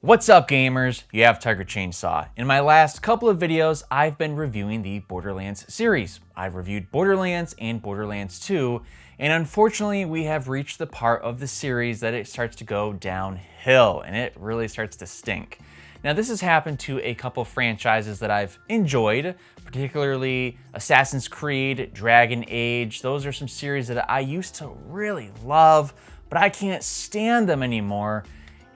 What's up, gamers? You have TigerChainsaw. In my last couple of videos, I've been reviewing the Borderlands series. I've reviewed Borderlands and Borderlands 2, and unfortunately, we have reached the part of the series that it starts to go downhill, and it really starts to stink. Now, this has happened to a couple franchises that I've enjoyed, particularly Assassin's Creed, Dragon Age. Those are some series that I used to really love, but I can't stand them anymore.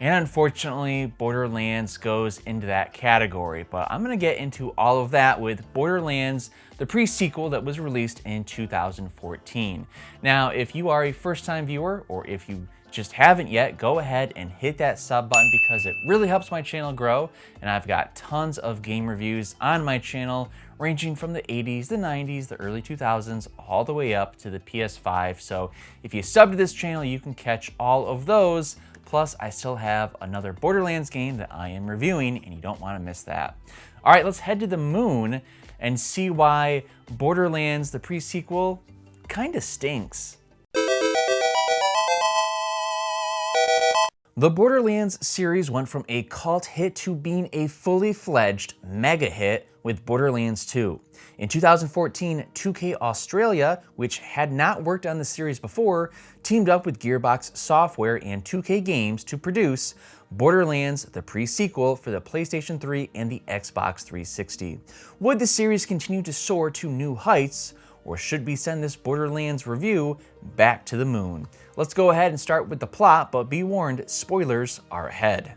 And unfortunately, Borderlands goes into that category, but I'm gonna get into all of that with Borderlands The Pre Sequel that was released in 2014. Now, if you are a first-time viewer, or if you just haven't yet, go ahead and hit that sub button because it really helps my channel grow, and I've got tons of game reviews on my channel ranging from the 80s, the 90s, the early 2000s, all the way up to the PS5. So if you sub to this channel, you can catch all of those. Plus, I still have another Borderlands game that I am reviewing, and you don't want to miss that. All right, let's head to the moon and see why Borderlands The Pre Sequel kind of stinks. The Borderlands series went from a cult hit to being a fully fledged mega hit with Borderlands 2. In 2014, 2K Australia, which had not worked on the series before, teamed up with Gearbox Software and 2K Games to produce Borderlands The Pre Sequel for the PlayStation 3 and the Xbox 360. Would the series continue to soar to new heights, or should we send this Borderlands review back to the moon? Let's go ahead and start with the plot, but be warned, spoilers are ahead.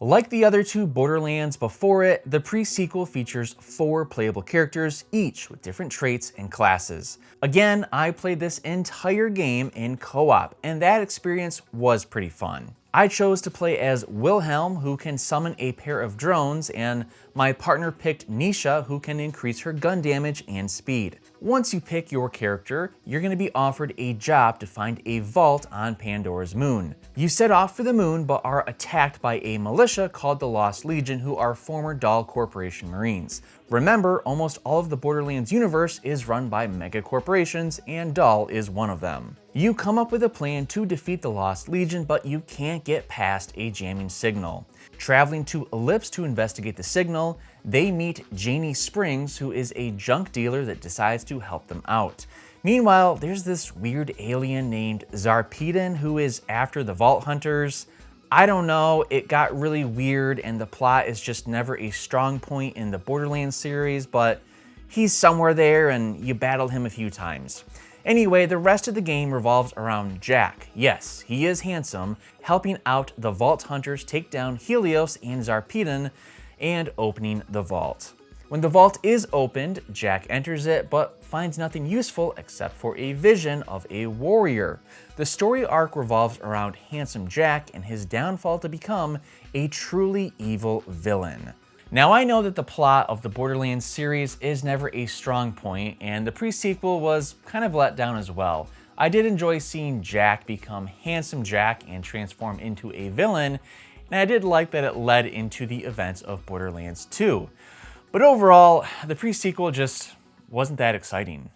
Like the other two Borderlands before it, the pre-sequel features 4 playable characters, each with different traits and classes. Again, I played this entire game in co-op, and that experience was pretty fun. I chose to play as Wilhelm, who can summon a pair of drones, and my partner picked Nisha, who can increase her gun damage and speed. Once you pick your character, you're going to be offered a job to find a vault on Pandora's moon. You set off for the moon, but are attacked by a militia called the Lost Legion, who are former Dahl Corporation Marines. Remember, almost all of the Borderlands universe is run by mega corporations, and Dahl is one of them. You come up with a plan to defeat the Lost Legion, but you can't get past a jamming signal. Traveling to Ellipse to investigate the signal, they meet Janie Springs, who is a junk dealer that decides to help them out. Meanwhile, there's this weird alien named Zarpedon who is after the Vault Hunters. I don't know, it got really weird and the plot is just never a strong point in the Borderlands series, but he's somewhere there and you battle him a few times. Anyway, the rest of the game revolves around Jack. Yes, he is handsome, helping out the Vault Hunters take down Helios and Zarpedon and opening the vault. When the vault is opened, Jack enters it but finds nothing useful except for a vision of a warrior. The story arc revolves around handsome Jack and his downfall to become a truly evil villain. Now, I know that the plot of the Borderlands series is never a strong point, and the pre-sequel was kind of let down as well. I did enjoy seeing Jack become handsome Jack and transform into a villain, and I did like that it led into the events of Borderlands 2. But overall, the pre-sequel just wasn't that exciting.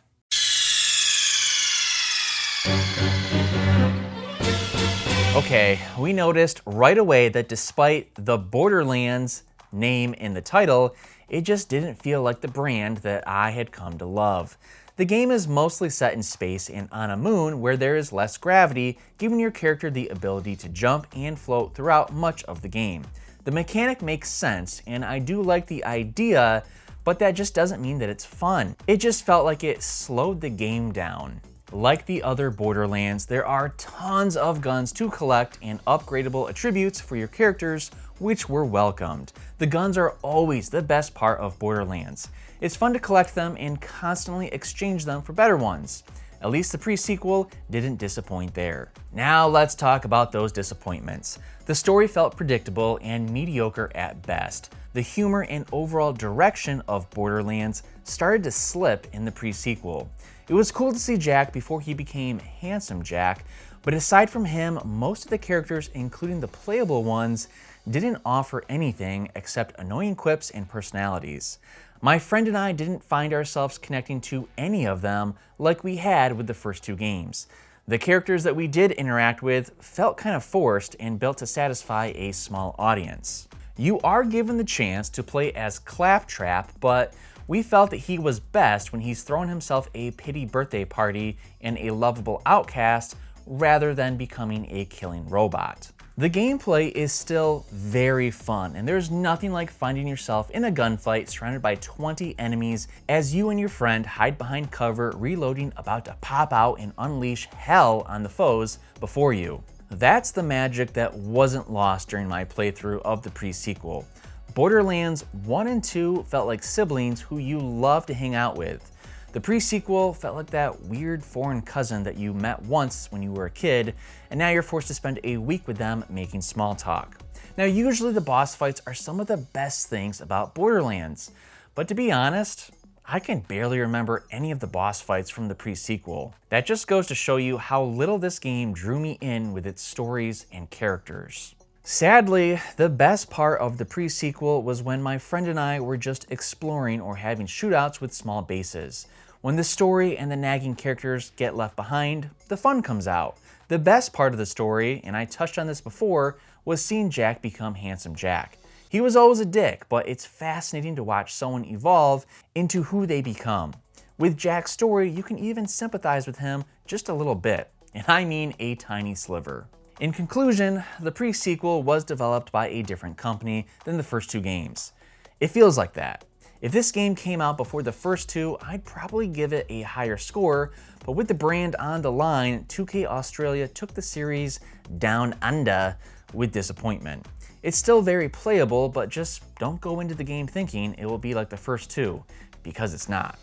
Okay, we noticed right away that despite the Borderlands name in the title, it just didn't feel like the brand that I had come to love. The game is mostly set in space and on a moon where there is less gravity, giving your character the ability to jump and float throughout much of the game. The mechanic makes sense, and I do like the idea, but that just doesn't mean that it's fun. It just felt like it slowed the game down. Like the other Borderlands, there are tons of guns to collect and upgradable attributes for your characters, which were welcomed. The guns are always the best part of Borderlands. It's fun to collect them and constantly exchange them for better ones. At least the pre-sequel didn't disappoint there. Now let's talk about those disappointments. The story felt predictable and mediocre at best. The humor and overall direction of Borderlands started to slip in the pre-sequel. It was cool to see Jack before he became handsome Jack, but aside from him, most of the characters, including the playable ones, didn't offer anything except annoying quips and personalities. My friend and I didn't find ourselves connecting to any of them like we had with the first two games. The characters that we did interact with felt kind of forced and built to satisfy a small audience. You are given the chance to play as Claptrap, but we felt that he was best when he's throwing himself a pity birthday party and a lovable outcast rather than becoming a killing robot. The gameplay is still very fun, and there's nothing like finding yourself in a gunfight surrounded by 20 enemies as you and your friend hide behind cover, reloading, about to pop out and unleash hell on the foes before you. That's the magic that wasn't lost during my playthrough of the pre-sequel. Borderlands 1 and 2 felt like siblings who you love to hang out with. The pre-sequel felt like that weird foreign cousin that you met once when you were a kid, and now you're forced to spend a week with them making small talk. Now, usually the boss fights are some of the best things about Borderlands, but to be honest, I can barely remember any of the boss fights from the pre-sequel. That just goes to show you how little this game drew me in with its stories and characters. Sadly, the best part of the pre-sequel was when my friend and I were just exploring or having shootouts with small bases. When the story and the nagging characters get left behind, the fun comes out. The best part of the story, and I touched on this before, was seeing Jack become Handsome Jack. He was always a dick, but it's fascinating to watch someone evolve into who they become. With Jack's story, you can even sympathize with him just a little bit, and I mean a tiny sliver. In conclusion, the pre-sequel was developed by a different company than the first two games. It feels like that. If this game came out before the first two, I'd probably give it a higher score, but with the brand on the line, 2K Australia took the series down under with disappointment. It's still very playable, but just don't go into the game thinking it will be like the first two, because it's not.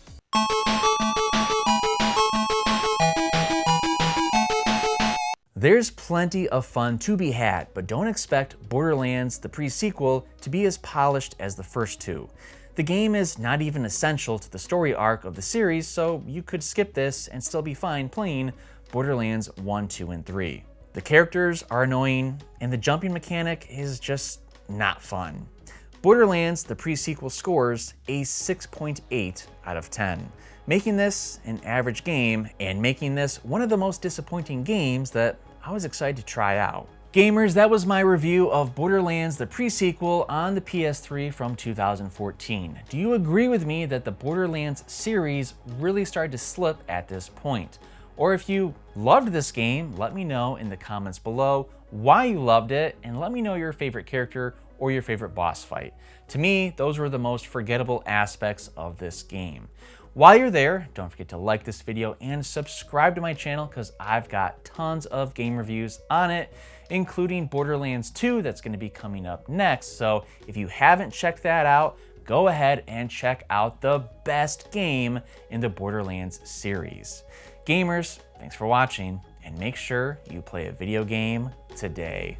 There's plenty of fun to be had, but don't expect Borderlands The Pre Sequel to be as polished as the first two. The game is not even essential to the story arc of the series, so you could skip this and still be fine playing Borderlands 1, 2, and 3. The characters are annoying, and the jumping mechanic is just not fun. Borderlands The Pre Sequel scores a 6.8 out of 10, making this an average game and making this one of the most disappointing games that I was excited to try out. Gamers, that was my review of Borderlands The Pre Sequel on the PS3 from 2014. Do you agree with me that the Borderlands series really started to slip at this point? Or if you loved this game, let me know in the comments below why you loved it, and let me know your favorite character or your favorite boss fight. To me, those were the most forgettable aspects of this game. While you're there, don't forget to like this video and subscribe to my channel because I've got tons of game reviews on it, including Borderlands 2 that's going to be coming up next. So if you haven't checked that out, go ahead and check out the best game in the Borderlands series. Gamers, thanks for watching, and make sure you play a video game today.